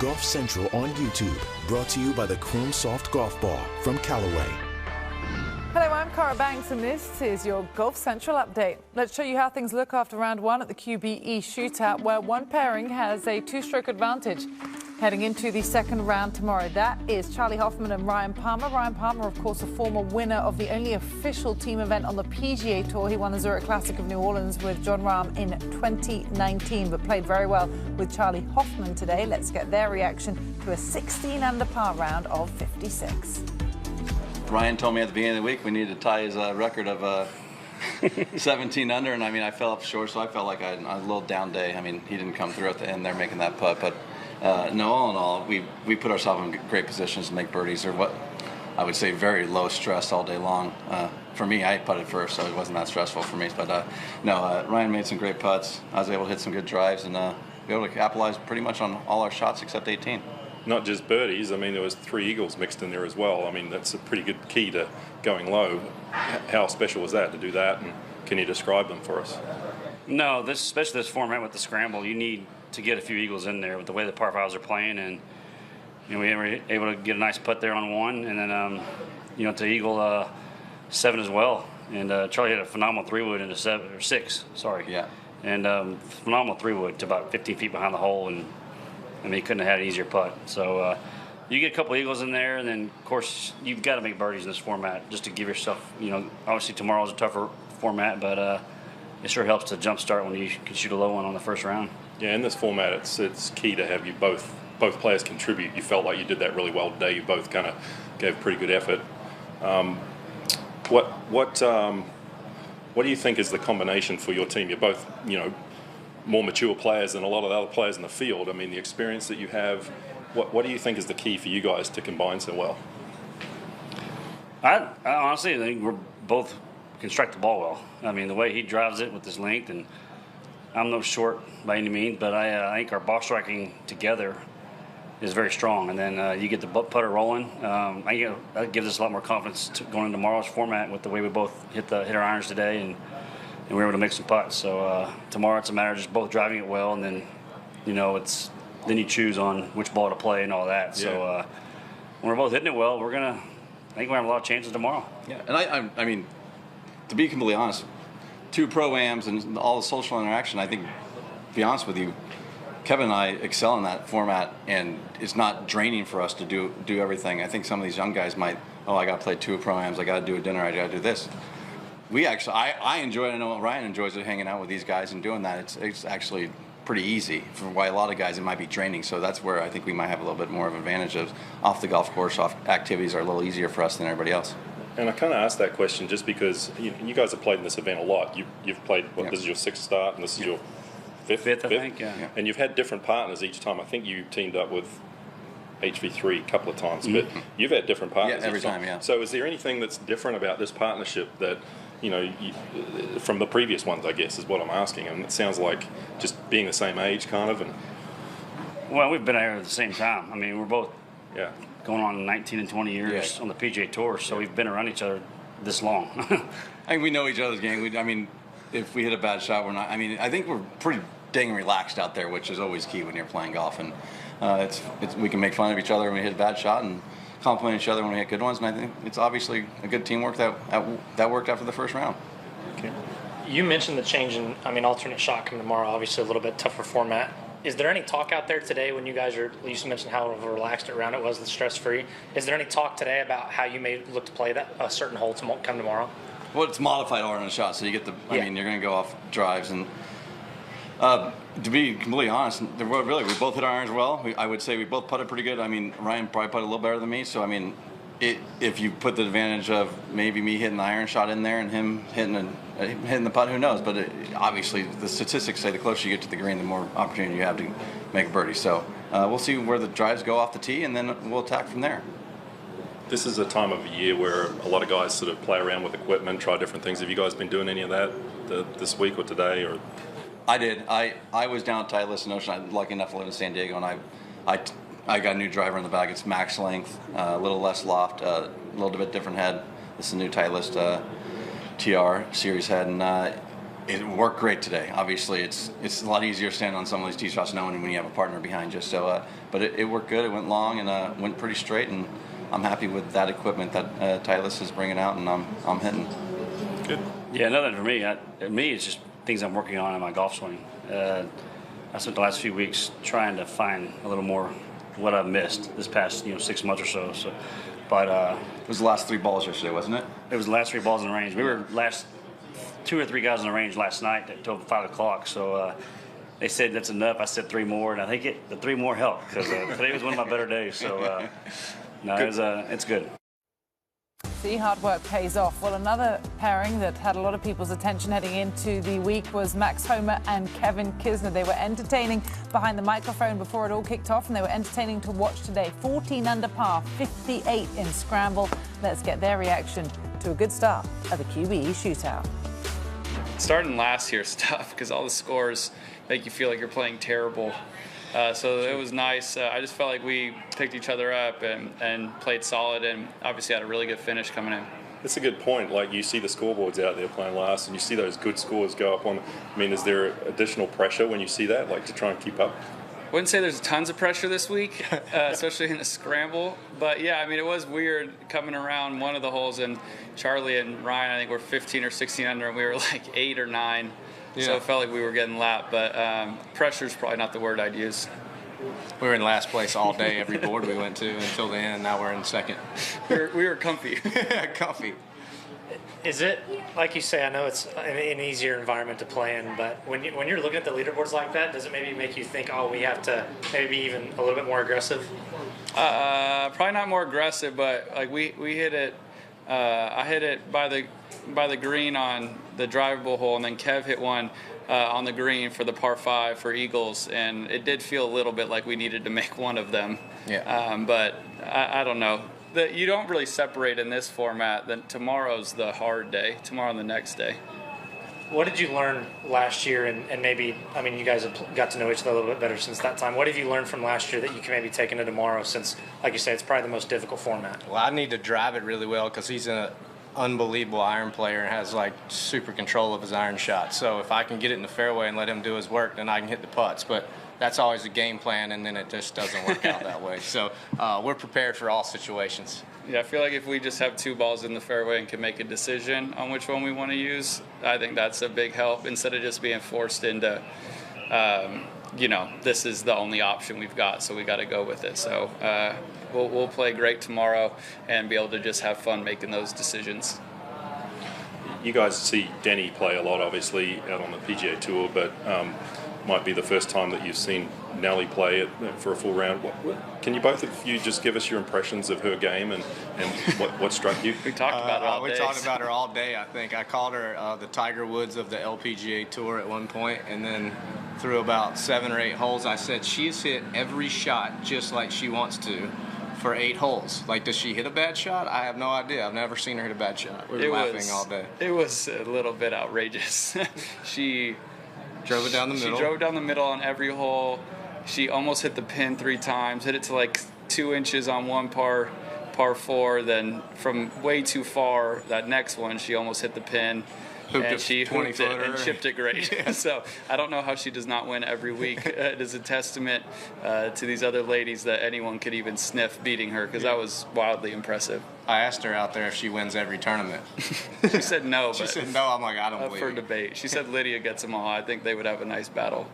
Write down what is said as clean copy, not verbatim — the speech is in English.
Golf Central on YouTube, brought to you by the Chrome Soft Golf Ball from Callaway. Hello, I'm Cara Banks, and this is your Golf Central update. Let's show you how things look after round one at the QBE Shootout, where one pairing has a two-stroke advantage heading into the second round tomorrow. That is Charley Hoffman and Ryan Palmer. Ryan Palmer, of course, a former winner of the only official team event on the PGA Tour. He won the Zurich Classic of New Orleans with Jon Rahm in 2019, but played very well with Charley Hoffman today. Let's get their reaction to a 16-under par round of 56. Ryan told me at the beginning of the week we needed to tie his record of 17 under, and I fell up short, so I felt like I had a little down day. He didn't come through at the end there making that putt, but no, all in all, we put ourselves in great positions to make birdies. They're what I would say very low stress all day long. For me, I putted first, so it wasn't that stressful for me. But Ryan made some great putts. I was able to hit some good drives and be able to capitalize pretty much on all our shots except 18. Not just birdies, there was 3 eagles mixed in there as well. That's a pretty good key to going low. How special was that to do that, and can you describe them for us? No, especially this format with the scramble, you need to get a few eagles in there with the way the par fives are playing, and we were able to get a nice putt there on 1, and then to eagle 7 as well. And Charley had a phenomenal 3-wood into 6. Sorry. Yeah. And phenomenal 3-wood to about 15 feet behind the hole, and he couldn't have had an easier putt. So you get a couple eagles in there, and then of course you've got to make birdies in this format just to give yourself. Obviously tomorrow's a tougher format, but it sure helps to jumpstart when you can shoot a low one on the first round. Yeah, in this format, it's key to have you both players contribute. You felt like you did that really well today. You both kind of gave pretty good effort. What do you think is the combination for your team? You're both more mature players than a lot of the other players in the field. The experience that you have. What do you think is the key for you guys to combine so well? I honestly think we're both can strike the ball well. The way he drives it with his length, and I'm no short by any means, but I think our ball striking together is very strong. And then you get the putter rolling. That gives us a lot more confidence going into tomorrow's format with the way we both hit our irons today, and we were able to make some putts. So tomorrow it's a matter of just both driving it well, and then then you choose on which ball to play and all that. Yeah. So when we're both hitting it well, I think we have a lot of chances tomorrow. Yeah, and to be completely honest, 2 pro-ams and all the social interaction, I think, to be honest with you, Kevin and I excel in that format, and it's not draining for us to do everything. I think some of these young guys might, I got to play 2 pro-ams, I got to do a dinner, I got to do this. We actually, I enjoy it. I know Ryan enjoys it, hanging out with these guys and doing that. It's actually pretty easy. For why a lot of guys it might be draining. So that's where I think we might have a little bit more of an advantage of off the golf course. Off activities are a little easier for us than everybody else. And I kind of asked that question just because you guys have played in this event a lot. You've played, this is your 6th start, and this is your fifth, I think, yeah. And you've had different partners each time. I think you teamed up with HV3 a couple of times, but you've had different partners every each time. Yeah. So is there anything that's different about this partnership that, from the previous ones, I guess, is what I'm asking? And it sounds like just being the same age, kind of. Well, we've been here at the same time. We're both going on 19 and 20 years on the PGA Tour, so we've been around each other this long. I think we know each other's game. If we hit a bad shot, we're not. I think we're pretty dang relaxed out there, which is always key when you're playing golf. And we can make fun of each other when we hit a bad shot and compliment each other when we hit good ones. And I think it's obviously a good teamwork that worked after the first round. Okay. You mentioned the change in, alternate shot coming tomorrow, obviously a little bit tougher format. Is there any talk out there today when you guys you mentioned how relaxed around it was, the stress-free. Is there any talk today about how you may look to play a certain hole come tomorrow? Well, it's modified alternate shot, so you get you're going to go off drives. And to be completely honest, we both hit our irons well. I would say we both putted pretty good. Ryan probably putted a little better than me, so if you put the advantage of maybe me hitting the iron shot in there and him hitting the putt, who knows? But obviously, the statistics say the closer you get to the green, the more opportunity you have to make a birdie. So we'll see where the drives go off the tee, and then we'll attack from there. This is a time of year where a lot of guys sort of play around with equipment, try different things. Have you guys been doing any of that this week or today? Or I did. I was down at Titleist in Ocean. I'm lucky enough to live in San Diego, and I got a new driver in the bag. It's max length, a little less loft, a little bit different head. This is a new Titleist TR series head, and it worked great today. Obviously, it's a lot easier standing on some of these tee shots knowing when you have a partner behind you. So, but it worked good. It went long and went pretty straight, and I'm happy with that equipment that Titleist is bringing out, and I'm hitting. Good. Yeah, nothing for me. Me, it's just things I'm working on in my golf swing. I spent the last few weeks trying to find a little more what I've missed this past 6 months or so. But it was the last 3 balls yesterday, wasn't it? It was the last 3 balls in the range. We were last 2 or 3 guys in the range last night until 5 o'clock. So they said that's enough. I said 3 more, and I think the 3 more helped because today was one of my better days. So no, it's good. See, hard work pays off. Well, another pairing that had a lot of people's attention heading into the week was Max Homa and Kevin Kisner. They were entertaining behind the microphone before it all kicked off, and they were entertaining to watch today. 14 under par, 58 in scramble. Let's get their reaction to a good start at the QBE Shootout. Starting last here is tough because all the scores make you feel like you're playing terrible. So it was nice. I just felt like we picked each other up and played solid, and obviously had a really good finish coming in. That's a good point. Like, you see the scoreboards out there playing last, and you see those good scores go up on. I mean, is there additional pressure when you see that, like to try and keep up? I wouldn't say there's tons of pressure this week, especially in a scramble. But yeah, I mean, it was weird coming around one of the holes, and Charley and Ryan, I think, were 15 or 16 under, and we were like 8 or 9. Yeah. So it felt like we were getting lapped, but pressure's probably not the word I'd use. We were in last place all day, every board we went to until the end, and now we're in second. We were comfy. Comfy. Is it, like you say, I know it's an easier environment to play in, but when you're looking at the leaderboards like that, does it maybe make you think, oh, we have to maybe be even a little bit more aggressive? Probably not more aggressive, but like we hit it. I hit it by the green on the drivable hole, and then Kev hit one on the green for the par 5 for eagles, and it did feel a little bit like we needed to make one of them. Yeah. But I don't know. You don't really separate in this format. Then tomorrow's the hard day. Tomorrow and the next day. What did you learn last year, and maybe, I mean, you guys have got to know each other a little bit better since that time. What have you learned from last year that you can maybe take into tomorrow since, like you say, it's probably the most difficult format? Well, I need to drive it really well because he's an unbelievable iron player and has, like, super control of his iron shot. So if I can get it in the fairway and let him do his work, then I can hit the putts. But that's always a game plan, and then it just doesn't work out that way. So we're prepared for all situations. Yeah, I feel like if we just have 2 balls in the fairway and can make a decision on which one we want to use, I think that's a big help instead of just being forced into, this is the only option we've got, so we got to go with it. So we'll play great tomorrow and be able to just have fun making those decisions. You guys see Denny play a lot, obviously, out on the PGA Tour, but might be the first time that you've seen Nelly play it for a full round. Can you both of you just give us your impressions of her game and what struck you? We talked about it all day. We talked about her all day, I think. I called her the Tiger Woods of the LPGA Tour at one point, and then through about 7 or 8 holes, I said she's hit every shot just like she wants to for 8 holes. Like, does she hit a bad shot? I have no idea. I've never seen her hit a bad shot. We were laughing all day. It was a little bit outrageous. She drove it down the middle. She drove down the middle on every hole. She almost hit the pin 3 times, hit it to like 2 inches on one par 4. Then from way too far, that next one, she almost hit the pin. And she hooped it and chipped it great. Yeah. So I don't know how she does not win every week. It is a testament to these other ladies that anyone could even sniff beating her, because that was wildly impressive. I asked her out there if she wins every tournament. She said no. She said no. I'm like, I don't up believe for it. debate. She said Lydia gets them all. I think they would have a nice battle.